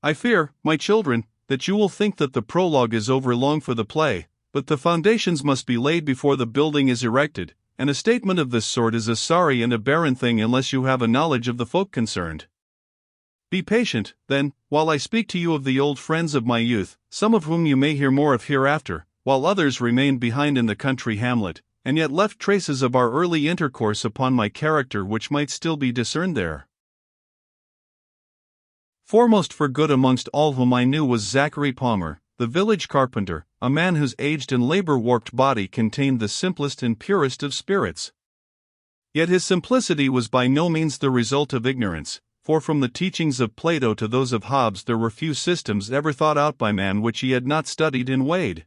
I fear, my children, that you will think that the prologue is overlong for the play, but the foundations must be laid before the building is erected, and a statement of this sort is a sorry and a barren thing unless you have a knowledge of the folk concerned. Be patient, then, while I speak to you of the old friends of my youth, some of whom you may hear more of hereafter, while others remained behind in the country hamlet, and yet left traces of our early intercourse upon my character which might still be discerned there. Foremost for good amongst all whom I knew was Zachary Palmer, the village carpenter, a man whose aged and labor-warped body contained the simplest and purest of spirits. Yet his simplicity was by no means the result of ignorance, for from the teachings of Plato to those of Hobbes there were few systems ever thought out by man which he had not studied and weighed.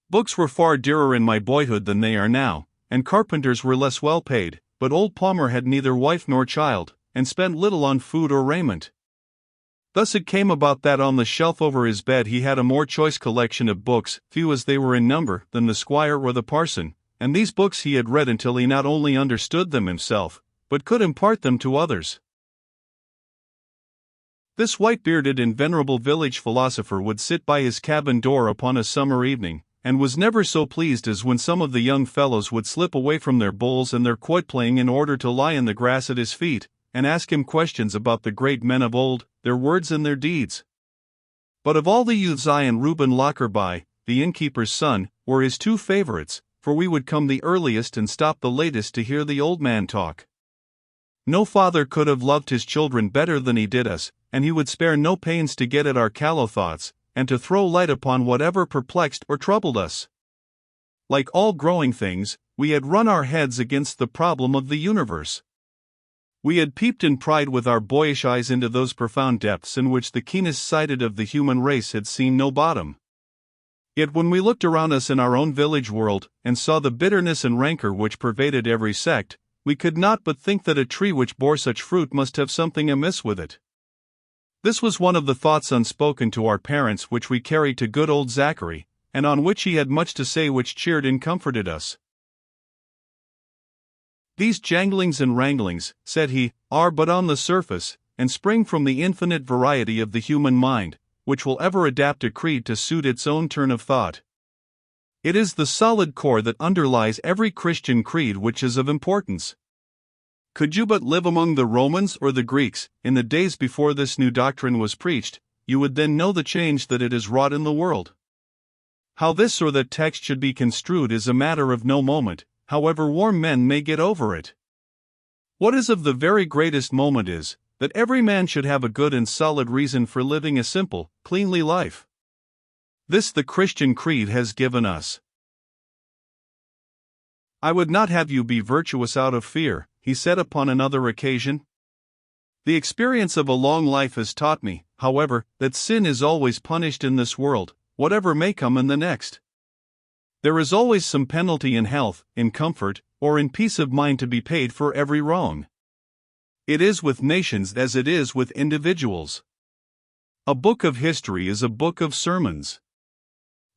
Books were far dearer in my boyhood than they are now, and carpenters were less well paid, but old Palmer had neither wife nor child, and spent little on food or raiment. Thus it came about that on the shelf over his bed he had a more choice collection of books, few as they were in number, than the squire or the parson, and these books he had read until he not only understood them himself, but could impart them to others. This white-bearded and venerable village philosopher would sit by his cabin door upon a summer evening, and was never so pleased as when some of the young fellows would slip away from their bowls and their quoit-playing in order to lie in the grass at his feet, and ask him questions about the great men of old, their words and their deeds. But of all the youths I and Reuben Lockerby, the innkeeper's son, were his two favorites, for we would come the earliest and stop the latest to hear the old man talk. No father could have loved his children better than he did us, and he would spare no pains to get at our callow thoughts, and to throw light upon whatever perplexed or troubled us. Like all growing things, we had run our heads against the problem of the universe. We had peeped in pride with our boyish eyes into those profound depths in which the keenest-sighted of the human race had seen no bottom. Yet when we looked around us in our own village world, and saw the bitterness and rancor which pervaded every sect, we could not but think that a tree which bore such fruit must have something amiss with it. This was one of the thoughts unspoken to our parents which we carried to good old Zachary, and on which he had much to say which cheered and comforted us. These janglings and wranglings, said he, are but on the surface, and spring from the infinite variety of the human mind, which will ever adapt a creed to suit its own turn of thought. It is the solid core that underlies every Christian creed which is of importance. Could you but live among the Romans or the Greeks, in the days before this new doctrine was preached, you would then know the change that it has wrought in the world. How this or that text should be construed is a matter of no moment, however warm men may get over it. What is of the very greatest moment is, that every man should have a good and solid reason for living a simple, cleanly life. This the Christian creed has given us. I would not have you be virtuous out of fear, he said upon another occasion. The experience of a long life has taught me, however, that sin is always punished in this world, whatever may come in the next. There is always some penalty in health, in comfort, or in peace of mind to be paid for every wrong. It is with nations as it is with individuals. A book of history is a book of sermons.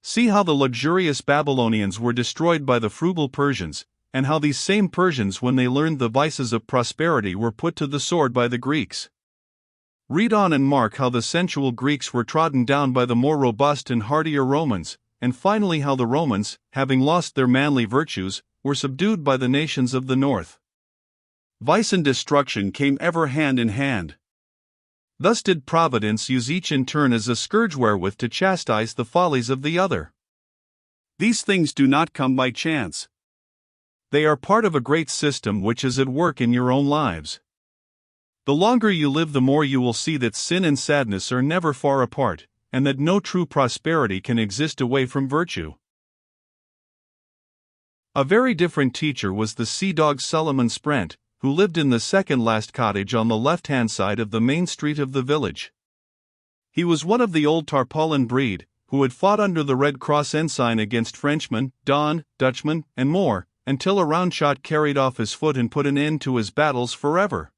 See how the luxurious Babylonians were destroyed by the frugal Persians, and how these same Persians, when they learned the vices of prosperity, were put to the sword by the Greeks. Read on and mark how the sensual Greeks were trodden down by the more robust and hardier Romans, and finally how the Romans, having lost their manly virtues, were subdued by the nations of the north. Vice and destruction came ever hand in hand. Thus did Providence use each in turn as a scourge wherewith to chastise the follies of the other. These things do not come by chance. They are part of a great system which is at work in your own lives. The longer you live, the more you will see that sin and sadness are never far apart, and that no true prosperity can exist away from virtue. A very different teacher was the sea-dog Solomon Sprent, who lived in the second-last cottage on the left-hand side of the main street of the village. He was one of the old tarpaulin breed, who had fought under the Red Cross ensign against Frenchmen, Don, Dutchmen, and more, until a round shot carried off his foot and put an end to his battles forever.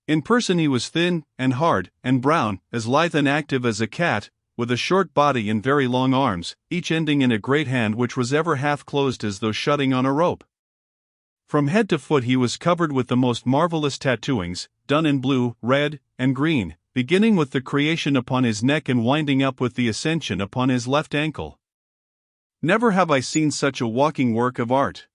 In person he was thin, and hard, and brown, as lithe and active as a cat, with a short body and very long arms, each ending in a great hand which was ever half closed as though shutting on a rope. From head to foot he was covered with the most marvelous tattooings, done in blue, red, and green, beginning with the creation upon his neck and winding up with the ascension upon his left ankle. Never have I seen such a walking work of art.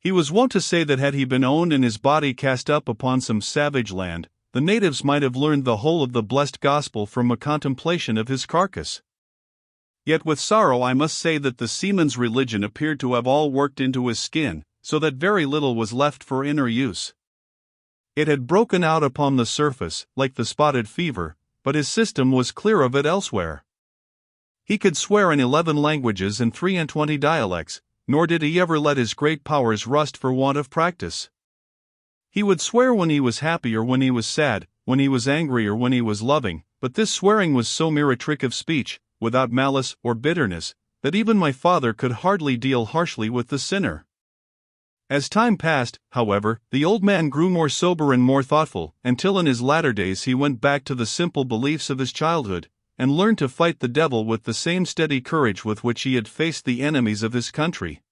He was wont to say that had he been owned and his body cast up upon some savage land, the natives might have learned the whole of the blessed gospel from a contemplation of his carcass. Yet with sorrow I must say that the seaman's religion appeared to have all worked into his skin, so that very little was left for inner use. It had broken out upon the surface, like the spotted fever, but his system was clear of it elsewhere. He could swear in 11 languages and 23 dialects, nor did he ever let his great powers rust for want of practice. He would swear when he was happy or when he was sad, when he was angry or when he was loving, but this swearing was so mere a trick of speech, without malice or bitterness, that even my father could hardly deal harshly with the sinner. As time passed, however, the old man grew more sober and more thoughtful, until in his latter days he went back to the simple beliefs of his childhood, and learned to fight the devil with the same steady courage with which he had faced the enemies of his country.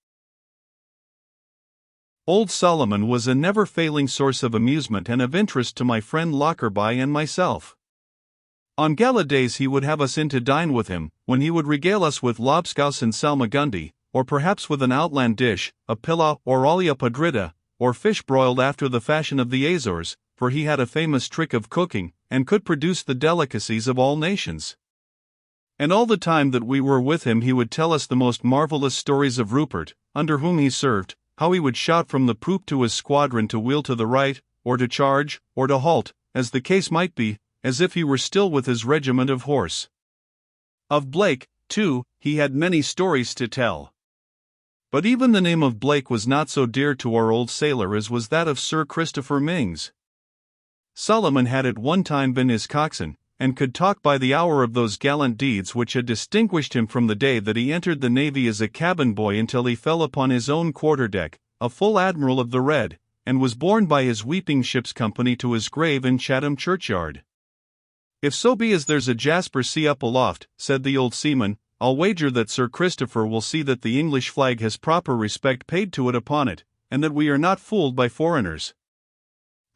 Old Solomon was a never-failing source of amusement and of interest to my friend Lockerby and myself. On gala days he would have us in to dine with him, when he would regale us with lobscouse and salmagundi, or perhaps with an outland dish, a pilau or olla podrida, or fish broiled after the fashion of the Azores, for he had a famous trick of cooking, and could produce the delicacies of all nations. And all the time that we were with him he would tell us the most marvelous stories of Rupert, under whom he served, how he would shout from the poop to his squadron to wheel to the right, or to charge, or to halt, as the case might be, as if he were still with his regiment of horse. Of Blake, too, he had many stories to tell. But even the name of Blake was not so dear to our old sailor as was that of Sir Christopher Mings. Solomon had at one time been his coxswain, and could talk by the hour of those gallant deeds which had distinguished him from the day that he entered the navy as a cabin boy until he fell upon his own quarter-deck, a full admiral of the Red, and was borne by his weeping ship's company to his grave in Chatham churchyard. "If so be as there's a jasper sea up aloft," said the old seaman, "I'll wager that Sir Christopher will see that the English flag has proper respect paid to it upon it, and that we are not fooled by foreigners.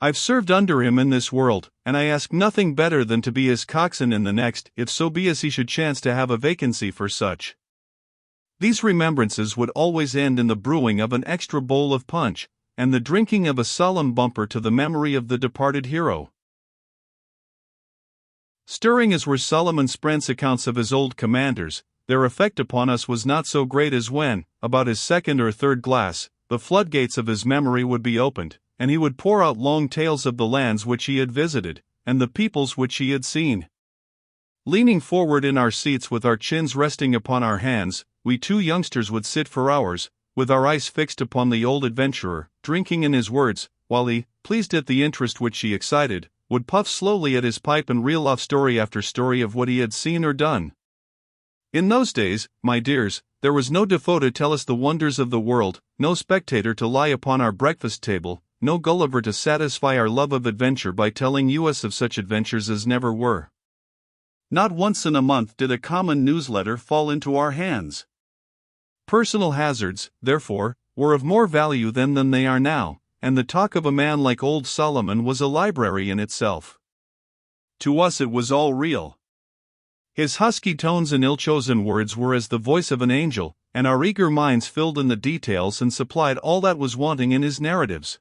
I've served under him in this world, and I ask nothing better than to be his coxswain in the next, if so be as he should chance to have a vacancy for such." These remembrances would always end in the brewing of an extra bowl of punch, and the drinking of a solemn bumper to the memory of the departed hero. Stirring as were Solomon Sprent's accounts of his old commanders, their effect upon us was not so great as when, about his second or third glass, the floodgates of his memory would be opened, and he would pour out long tales of the lands which he had visited, and the peoples which he had seen. Leaning forward in our seats with our chins resting upon our hands, we two youngsters would sit for hours, with our eyes fixed upon the old adventurer, drinking in his words, while he, pleased at the interest which he excited, would puff slowly at his pipe and reel off story after story of what he had seen or done. In those days, my dears, there was no Defoe to tell us the wonders of the world, no Spectator to lie upon our breakfast table, no Gulliver to satisfy our love of adventure by telling us of such adventures as never were. Not once in a month did a common newsletter fall into our hands. Personal hazards, therefore, were of more value then than they are now, and the talk of a man like old Solomon was a library in itself. To us it was all real. His husky tones and ill-chosen words were as the voice of an angel, and our eager minds filled in the details and supplied all that was wanting in his narratives.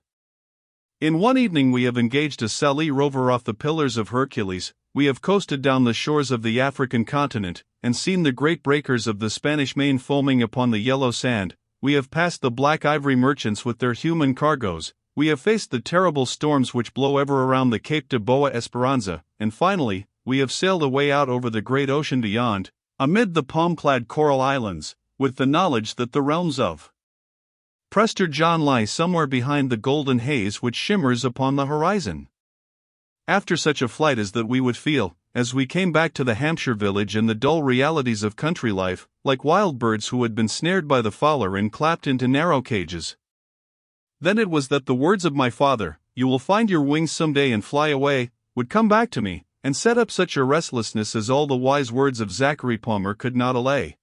In one evening we have engaged a Sallee rover off the Pillars of Hercules, we have coasted down the shores of the African continent, and seen the great breakers of the Spanish Main foaming upon the yellow sand, we have passed the black ivory merchants with their human cargoes, we have faced the terrible storms which blow ever around the Cape de Boa Esperanza, and finally, we have sailed away out over the great ocean beyond, amid the palm-clad coral islands, with the knowledge that the realms of Prester John lie somewhere behind the golden haze which shimmers upon the horizon. After such a flight as that we would feel, as we came back to the Hampshire village and the dull realities of country life, like wild birds who had been snared by the fowler and clapped into narrow cages. Then it was that the words of my father, "You will find your wings some day and fly away," would come back to me, and set up such a restlessness as all the wise words of Zachary Palmer could not allay.